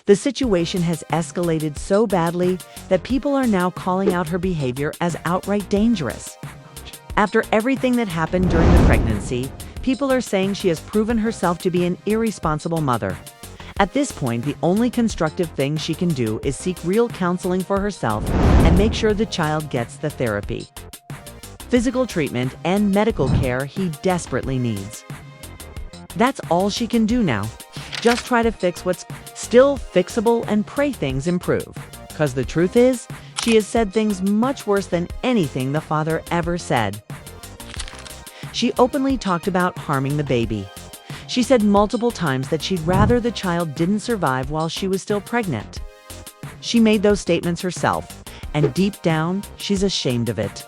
The situation has escalated so badly that people are now calling out her behavior as outright dangerous. After everything that happened during the pregnancy, people are saying she has proven herself to be an irresponsible mother. At this point, the only constructive thing she can do is seek real counseling for herself and make sure the child gets the therapy, physical treatment, and medical care he desperately needs. That's all she can do now. Just try to fix what's still fixable and pray things improve. Because the truth is, she has said things much worse than anything the father ever said. She openly talked about harming the baby. She said multiple times that she'd rather the child didn't survive while she was still pregnant. She made those statements herself, and deep down, she's ashamed of it.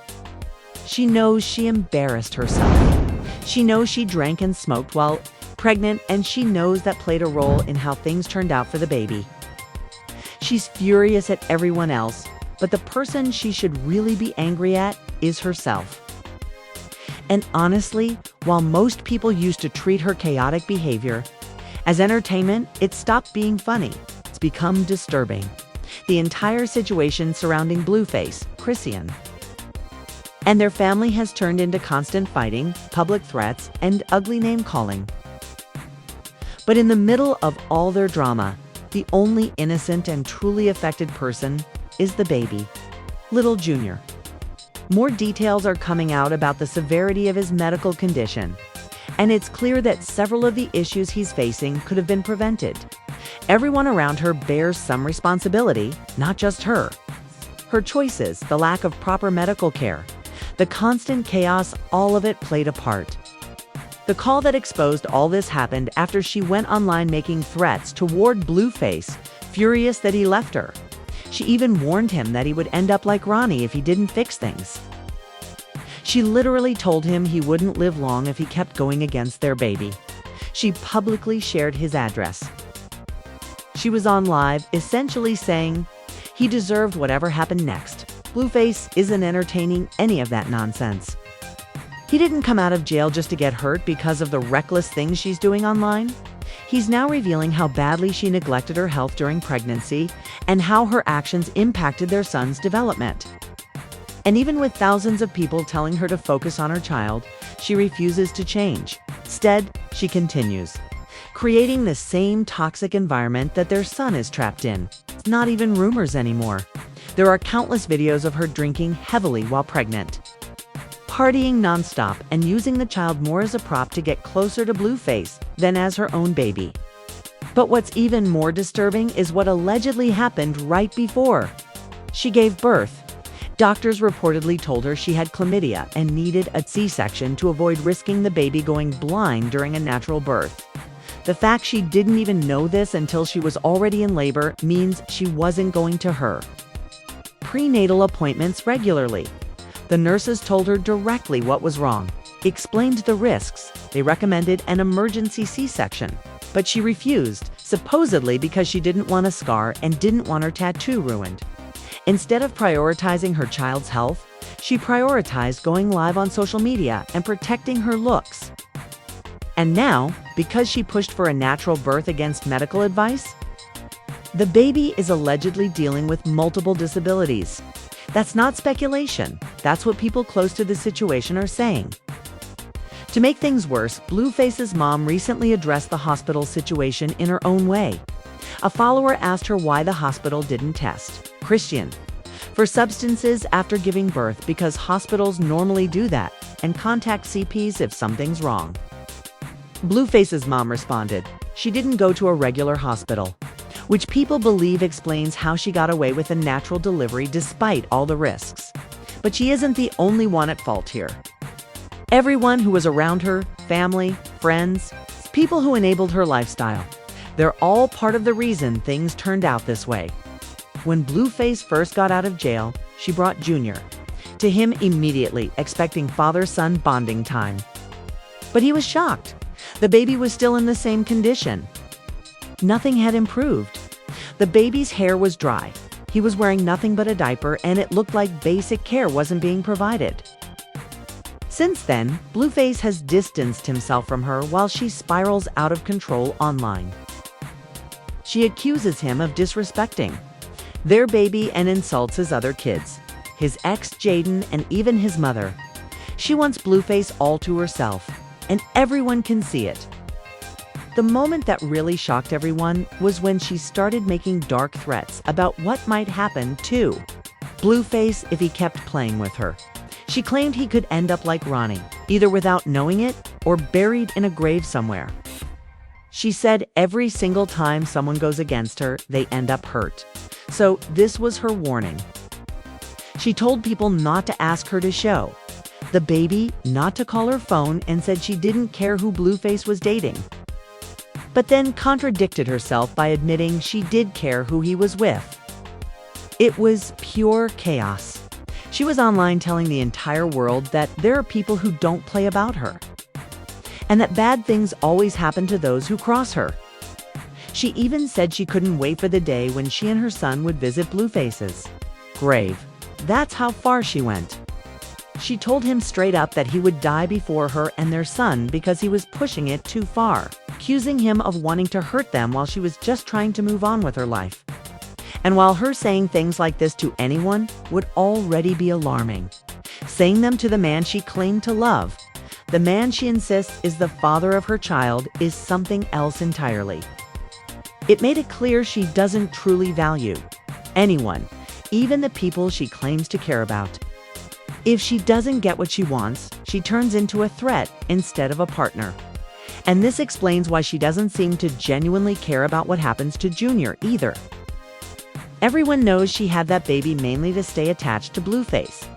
She knows she embarrassed herself. She knows she drank and smoked while pregnant, and she knows that played a role in how things turned out for the baby. She's furious at everyone else, but the person she should really be angry at is herself. And honestly, while most people used to treat her chaotic behavior as entertainment, it stopped being funny. It's become disturbing. The entire situation surrounding Blueface, Chrisean, and their family has turned into constant fighting, public threats, and ugly name-calling. But in the middle of all their drama, the only innocent and truly affected person is the baby, little Jr. More details are coming out about the severity of his medical condition, and it's clear that several of the issues he's facing could have been prevented. Everyone around her bears some responsibility, not just her. Her choices, the lack of proper medical care, the constant chaos, all of it played a part. The call that exposed all this happened after she went online making threats toward Blueface, furious that he left her. She even warned him that he would end up like Ronnie if he didn't fix things. She literally told him he wouldn't live long if he kept going against their baby. She publicly shared his address. She was on live, essentially saying he deserved whatever happened next. Blueface isn't entertaining any of that nonsense. He didn't come out of jail just to get hurt because of the reckless things she's doing online. He's now revealing how badly she neglected her health during pregnancy and how her actions impacted their son's development. And even with thousands of people telling her to focus on her child, she refuses to change. Instead, she continues, creating the same toxic environment that their son is trapped in. It's not even rumors anymore. There are countless videos of her drinking heavily while pregnant, partying nonstop, and using the child more as a prop to get closer to Blueface than as her own baby. But what's even more disturbing is what allegedly happened right before she gave birth. Doctors reportedly told her she had chlamydia and needed a C-section to avoid risking the baby going blind during a natural birth. The fact she didn't even know this until she was already in labor means she wasn't going to her prenatal appointments regularly. The nurses told her directly what was wrong, explained the risks. They recommended an emergency C-section, but she refused, supposedly because she didn't want a scar and didn't want her tattoo ruined. Instead of prioritizing her child's health, she prioritized going live on social media and protecting her looks. And now, because she pushed for a natural birth against medical advice, the baby is allegedly dealing with multiple disabilities. That's not speculation. That's what people close to the situation are saying. To make things worse, Blueface's mom recently addressed the hospital situation in her own way. A follower asked her why the hospital didn't test Chrisean for substances after giving birth because hospitals normally do that and contact CPs if something's wrong. Blueface's mom responded, she didn't go to a regular hospital, which people believe explains how she got away with a natural delivery despite all the risks. But she isn't the only one at fault here. Everyone who was around her, family, friends, people who enabled her lifestyle, they're all part of the reason things turned out this way. When Blueface first got out of jail, she brought Jr. to him immediately, expecting father-son bonding time. But he was shocked. The baby was still in the same condition. Nothing had improved. The baby's hair was dry. He was wearing nothing but a diaper, and it looked like basic care wasn't being provided. Since then, Blueface has distanced himself from her while she spirals out of control online. She accuses him of disrespecting their baby and insults his other kids, his ex Jaden, and even his mother. She wants Blueface all to herself, and everyone can see it. The moment that really shocked everyone was when she started making dark threats about what might happen to Blueface if he kept playing with her. She claimed he could end up like Ronnie, either without knowing it or buried in a grave somewhere. She said every single time someone goes against her, they end up hurt. So this was her warning. She told people not to ask her to show the baby, not to call her phone, and said she didn't care who Blueface was dating. But then contradicted herself by admitting she did care who he was with. It was pure chaos. She was online telling the entire world that there are people who don't play about her, and that bad things always happen to those who cross her. She even said she couldn't wait for the day when she and her son would visit Blueface's grave. That's how far she went. She told him straight up that he would die before her and their son because he was pushing it too far, accusing him of wanting to hurt them while she was just trying to move on with her life. And while her saying things like this to anyone would already be alarming, saying them to the man she claimed to love, the man she insists is the father of her child, is something else entirely. It made it clear she doesn't truly value anyone, even the people she claims to care about. If she doesn't get what she wants, she turns into a threat instead of a partner. And this explains why she doesn't seem to genuinely care about what happens to Junior either. Everyone knows she had that baby mainly to stay attached to Blueface.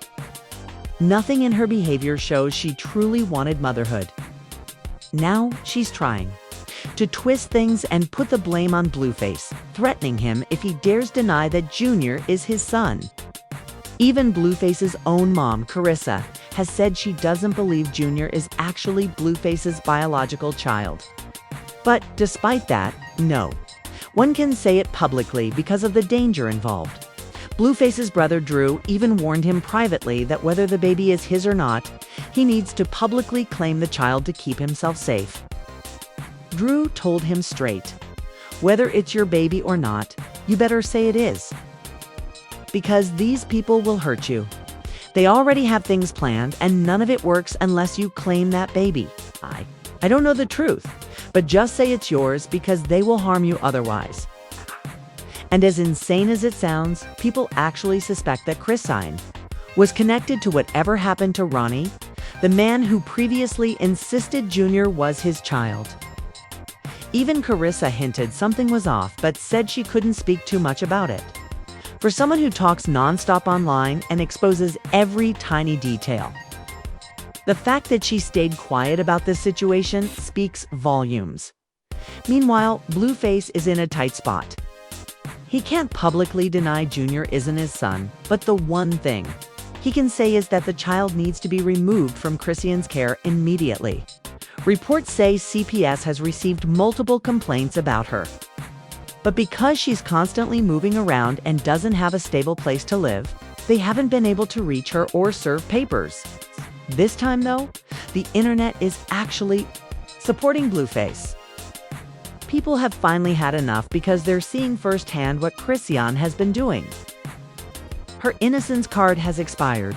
Nothing in her behavior shows she truly wanted motherhood. Now she's trying to twist things and put the blame on Blueface, threatening him if he dares deny that Junior is his son. Even Blueface's own mom, Carissa, has said she doesn't believe Junior is actually Blueface's biological child. But despite that, no one can say it publicly because of the danger involved. Blueface's brother Drew even warned him privately that whether the baby is his or not, he needs to publicly claim the child to keep himself safe. Drew told him straight, whether it's your baby or not, you better say it is. Because these people will hurt you. They already have things planned, and none of it works unless you claim that baby. I don't know the truth, but just say it's yours because they will harm you otherwise. And as insane as it sounds, people actually suspect that Chrisean was connected to whatever happened to Ronnie, the man who previously insisted Junior was his child. Even Carissa hinted something was off, but said she couldn't speak too much about it. For someone who talks nonstop online and exposes every tiny detail, the fact that she stayed quiet about this situation speaks volumes. Meanwhile, Blueface is in a tight spot. He can't publicly deny Junior isn't his son, but the one thing he can say is that the child needs to be removed from Chrisean's care immediately. Reports say CPS has received multiple complaints about her. But because she's constantly moving around and doesn't have a stable place to live, they haven't been able to reach her or serve papers. This time, though, the internet is actually supporting Blueface. People have finally had enough because they're seeing firsthand what Chrisean has been doing. Her innocence card has expired.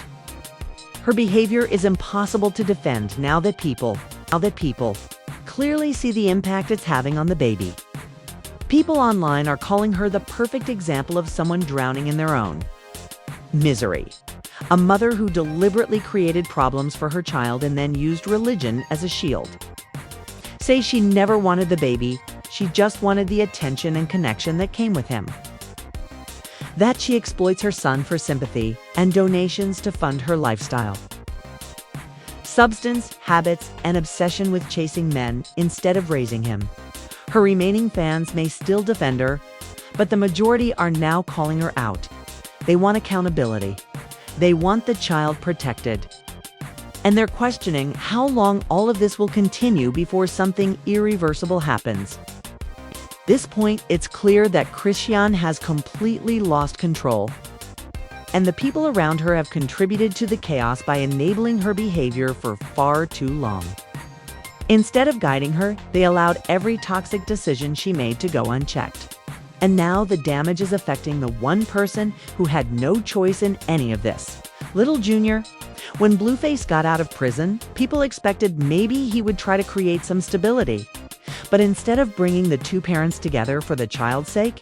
Her behavior is impossible to defend now that people clearly see the impact it's having on the baby. People online are calling her the perfect example of someone drowning in their own misery. A mother who deliberately created problems for her child and then used religion as a shield. Say she never wanted the baby, she just wanted the attention and connection that came with him. That she exploits her son for sympathy and donations to fund her lifestyle. Substance, habits, and obsession with chasing men instead of raising him. Her remaining fans may still defend her, but the majority are now calling her out. They want accountability. They want the child protected. And they're questioning how long all of this will continue before something irreversible happens. At this point, it's clear that Chrisean has completely lost control. And the people around her have contributed to the chaos by enabling her behavior for far too long. Instead of guiding her, they allowed every toxic decision she made to go unchecked. And now the damage is affecting the one person who had no choice in any of this, little Junior. When Blueface got out of prison, people expected maybe he would try to create some stability. But instead of bringing the two parents together for the child's sake,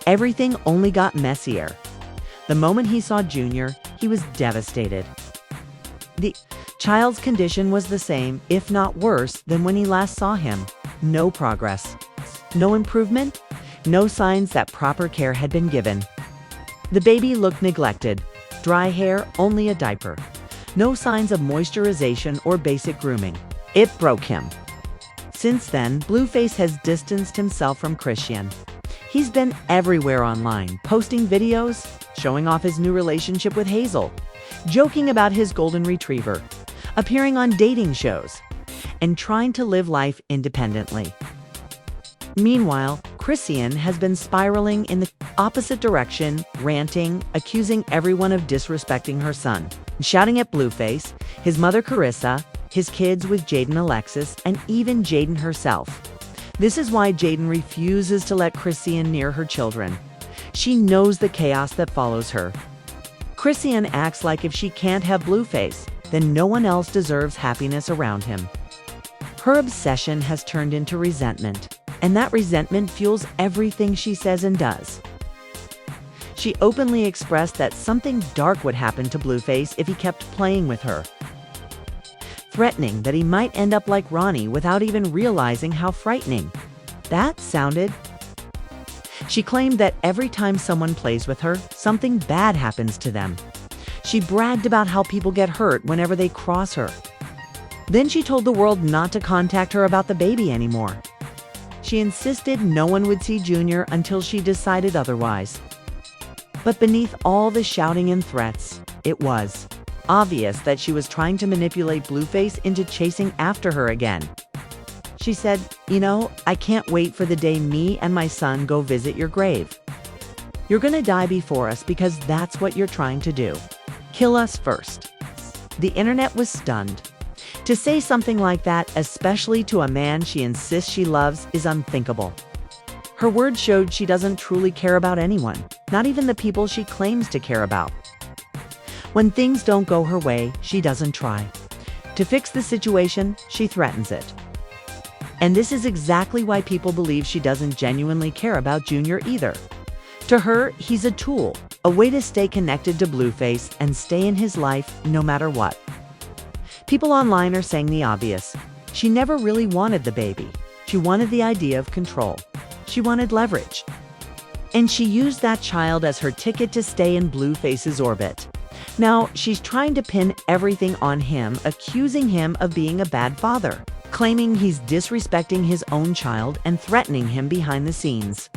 everything only got messier. The moment he saw Junior, he was devastated. The child's condition was the same, if not worse, than when he last saw him. No progress. No improvement. No signs that proper care had been given. The baby looked neglected. Dry hair, only a diaper. No signs of moisturization or basic grooming. It broke him. Since then, Blueface has distanced himself from Chrisean. He's been everywhere online, posting videos, showing off his new relationship with Hazel, joking about his golden retriever, appearing on dating shows, and trying to live life independently. Meanwhile, Chrisean has been spiraling in the opposite direction, ranting, accusing everyone of disrespecting her son, shouting at Blueface, his mother Carissa, his kids with Jaden Alexis, and even Jaden herself. This is why Jaden refuses to let Chrisean near her children. She knows the chaos that follows her. Chrisean acts like if she can't have Blueface, then no one else deserves happiness around him. Her obsession has turned into resentment, and that resentment fuels everything she says and does. She openly expressed that something dark would happen to Blueface if he kept playing with her, threatening that he might end up like Ronnie without even realizing how frightening that sounded. She claimed that every time someone plays with her, something bad happens to them. She bragged about how people get hurt whenever they cross her. Then she told the world not to contact her about the baby anymore. She insisted no one would see Junior until she decided otherwise. But beneath all the shouting and threats, it was obvious that she was trying to manipulate Blueface into chasing after her again. She said, "You know, I can't wait for the day me and my son go visit your grave. You're gonna die before us because that's what you're trying to do. Kill us first." The internet was stunned. To say something like that, especially to a man she insists she loves, is unthinkable. Her words showed she doesn't truly care about anyone, not even the people she claims to care about. When things don't go her way, she doesn't try. To fix the situation, she threatens it. And this is exactly why people believe she doesn't genuinely care about Junior either. To her, he's a tool, a way to stay connected to Blueface and stay in his life no matter what. People online are saying the obvious. She never really wanted the baby. She wanted the idea of control. She wanted leverage. And she used that child as her ticket to stay in Blueface's orbit. Now, she's trying to pin everything on him, accusing him of being a bad father, claiming he's disrespecting his own child and threatening him behind the scenes.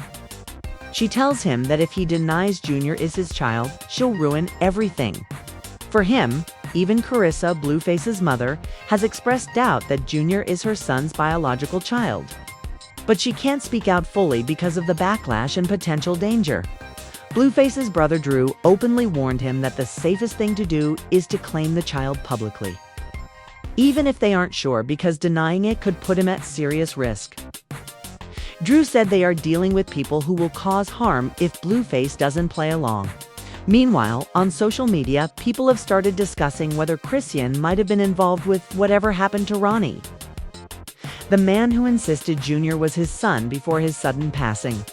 She tells him that if he denies Junior is his child, she'll ruin everything. For him, even Carissa, Blueface's mother, has expressed doubt that Junior is her son's biological child. But she can't speak out fully because of the backlash and potential danger. Blueface's brother Drew openly warned him that the safest thing to do is to claim the child publicly, even if they aren't sure, because denying it could put him at serious risk. Drew said they are dealing with people who will cause harm if Blueface doesn't play along. Meanwhile, on social media, people have started discussing whether Chrisean might have been involved with whatever happened to Ronnie, the man who insisted Junior was his son before his sudden passing.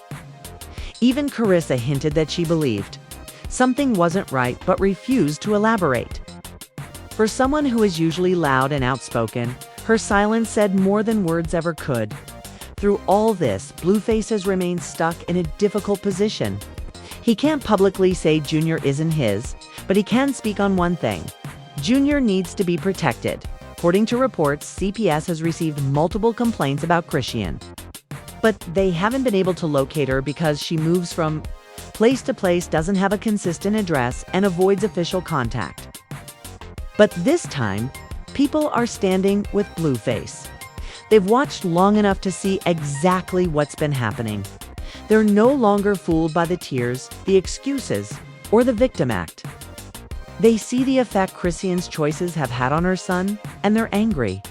Even Carissa hinted that she believed something wasn't right but refused to elaborate. For someone who is usually loud and outspoken, her silence said more than words ever could. Through all this, Blueface has remained stuck in a difficult position. He can't publicly say Junior isn't his, but he can speak on one thing. Junior needs to be protected. According to reports, CPS has received multiple complaints about Chrisean, but they haven't been able to locate her because she moves from place to place, doesn't have a consistent address, and avoids official contact. But this time, people are standing with Blueface. They've watched long enough to see exactly what's been happening. They're no longer fooled by the tears, the excuses, or the victim act. They see the effect Chrisean's choices have had on her son, and they're angry.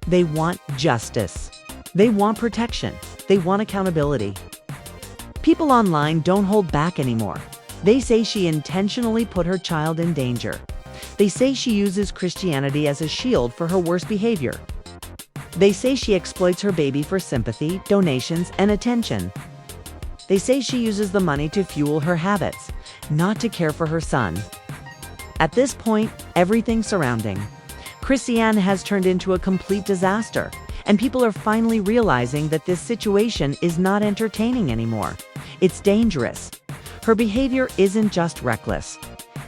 They want justice. They want protection. They want accountability. People online don't hold back anymore. They say she intentionally put her child in danger. They say she uses Christianity as a shield for her worst behavior. They say she exploits her baby for sympathy, donations, and attention. They say she uses the money to fuel her habits, not to care for her son. At this point, everything surrounding Chrisean has turned into a complete disaster, and people are finally realizing that this situation is not entertaining anymore. It's dangerous. Her behavior isn't just reckless.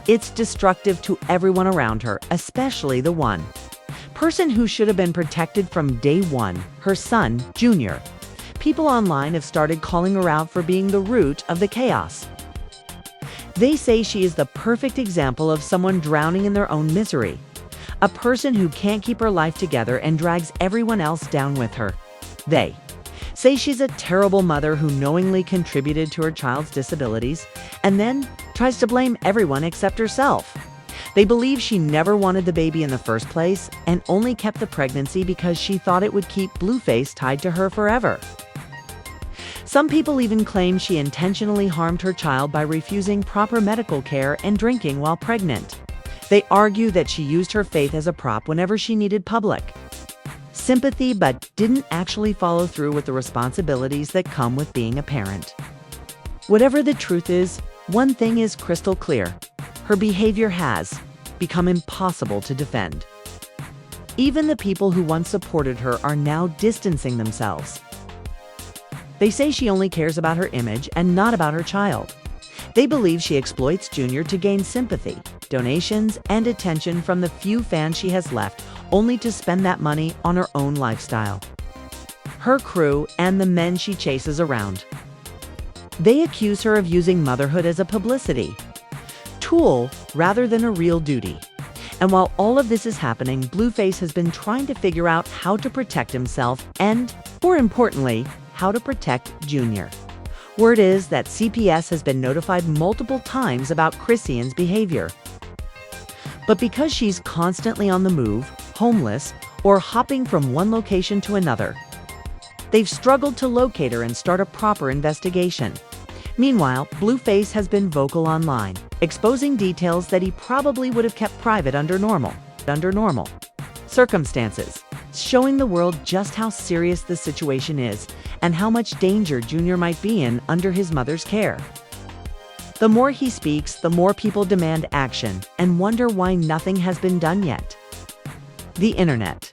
It's destructive to everyone around her, especially the one person who should have been protected from day one, her son, Jr. People online have started calling her out for being the root of the chaos. They say she is the perfect example of someone drowning in their own misery, a person who can't keep her life together and drags everyone else down with her. They say she's a terrible mother who knowingly contributed to her child's disabilities and then tries to blame everyone except herself. They believe she never wanted the baby in the first place and only kept the pregnancy because she thought it would keep Blueface tied to her forever. Some people even claim she intentionally harmed her child by refusing proper medical care and drinking while pregnant. They argue that she used her faith as a prop whenever she needed public sympathy but didn't actually follow through with the responsibilities that come with being a parent. Whatever the truth is, one thing is crystal clear. Her behavior has become impossible to defend. Even the people who once supported her are now distancing themselves. They say she only cares about her image and not about her child. They believe she exploits Jr. to gain sympathy, donations, and attention from the few fans she has left, only to spend that money on her own lifestyle, her crew, and the men she chases around. They accuse her of using motherhood as a publicity tool rather than a real duty. And while all of this is happening, Blueface has been trying to figure out how to protect himself and, more importantly, how to protect Jr. Word is that CPS has been notified multiple times about Chrisean's behavior. But because she's constantly on the move, homeless, or hopping from one location to another, they've struggled to locate her and start a proper investigation. Meanwhile, Blueface has been vocal online, exposing details that he probably would have kept private under normal circumstances, showing the world just how serious the situation is and how much danger Jr. might be in under his mother's care. The more he speaks, the more people demand action and wonder why nothing has been done yet. The internet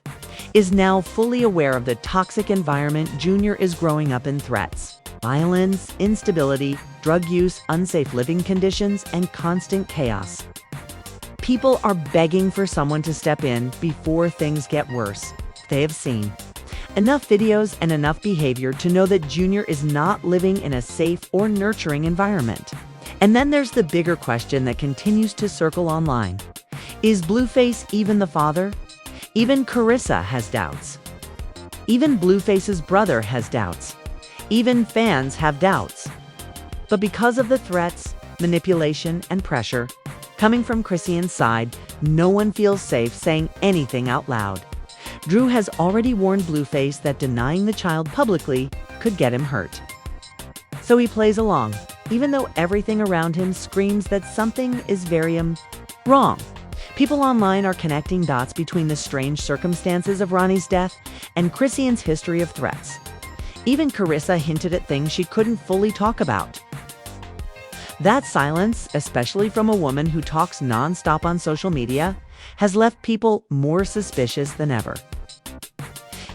is now fully aware of the toxic environment Jr. is growing up in: threats, violence, instability, drug use, unsafe living conditions, and constant chaos. People are begging for someone to step in before things get worse. They have seen enough videos and enough behavior to know that Jr. is not living in a safe or nurturing environment. And then there's the bigger question that continues to circle online. Is Blueface even the father? Even Carissa has doubts. Even Blueface's brother has doubts. Even fans have doubts. But because of the threats, manipulation, and pressure coming from Chrisean's side, no one feels safe saying anything out loud. Drew has already warned Blueface that denying the child publicly could get him hurt. So he plays along, even though everything around him screams that something is very wrong. People online are connecting dots between the strange circumstances of Ronnie's death and Chrisean's history of threats. Even Carissa hinted at things she couldn't fully talk about. That silence, especially from a woman who talks non-stop on social media, has left people more suspicious than ever.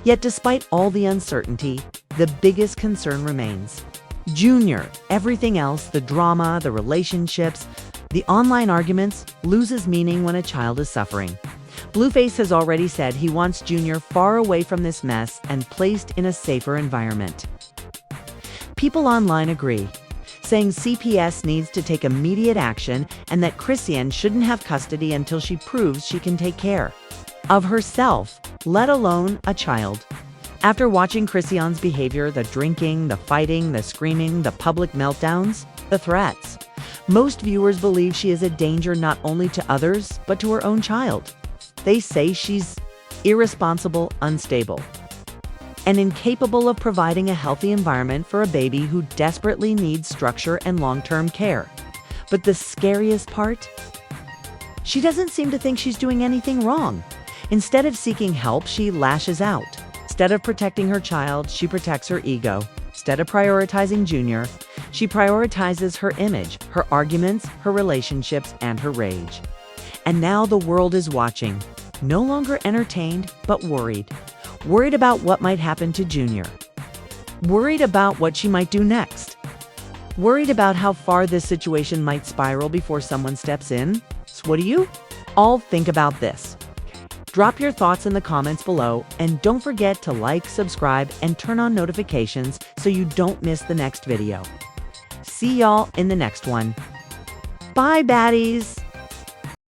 Yet despite all the uncertainty, the biggest concern remains Jr. Everything else, the drama, the relationships, the online arguments, loses meaning when a child is suffering. Blueface has already said he wants Jr. far away from this mess and placed in a safer environment. People online agree, saying CPS needs to take immediate action and that Chrisean shouldn't have custody until she proves she can take care of herself, let alone a child. After watching Chrisean's behavior, the drinking, the fighting, the screaming, the public meltdowns, the threats, most viewers believe she is a danger not only to others, but to her own child. They say she's irresponsible, unstable, and incapable of providing a healthy environment for a baby who desperately needs structure and long-term care. But the scariest part? She doesn't seem to think she's doing anything wrong. Instead of seeking help, she lashes out. Instead of protecting her child, she protects her ego. Instead of prioritizing Junior, she prioritizes her image, her arguments, her relationships, and her rage. And now the world is watching, no longer entertained, but worried. Worried about what might happen to Junior. Worried about what she might do next. Worried about how far this situation might spiral before someone steps in. So what do you all think about this? Drop your thoughts in the comments below, and don't forget to like, subscribe, and turn on notifications so you don't miss the next video. See y'all in the next one. Bye, baddies!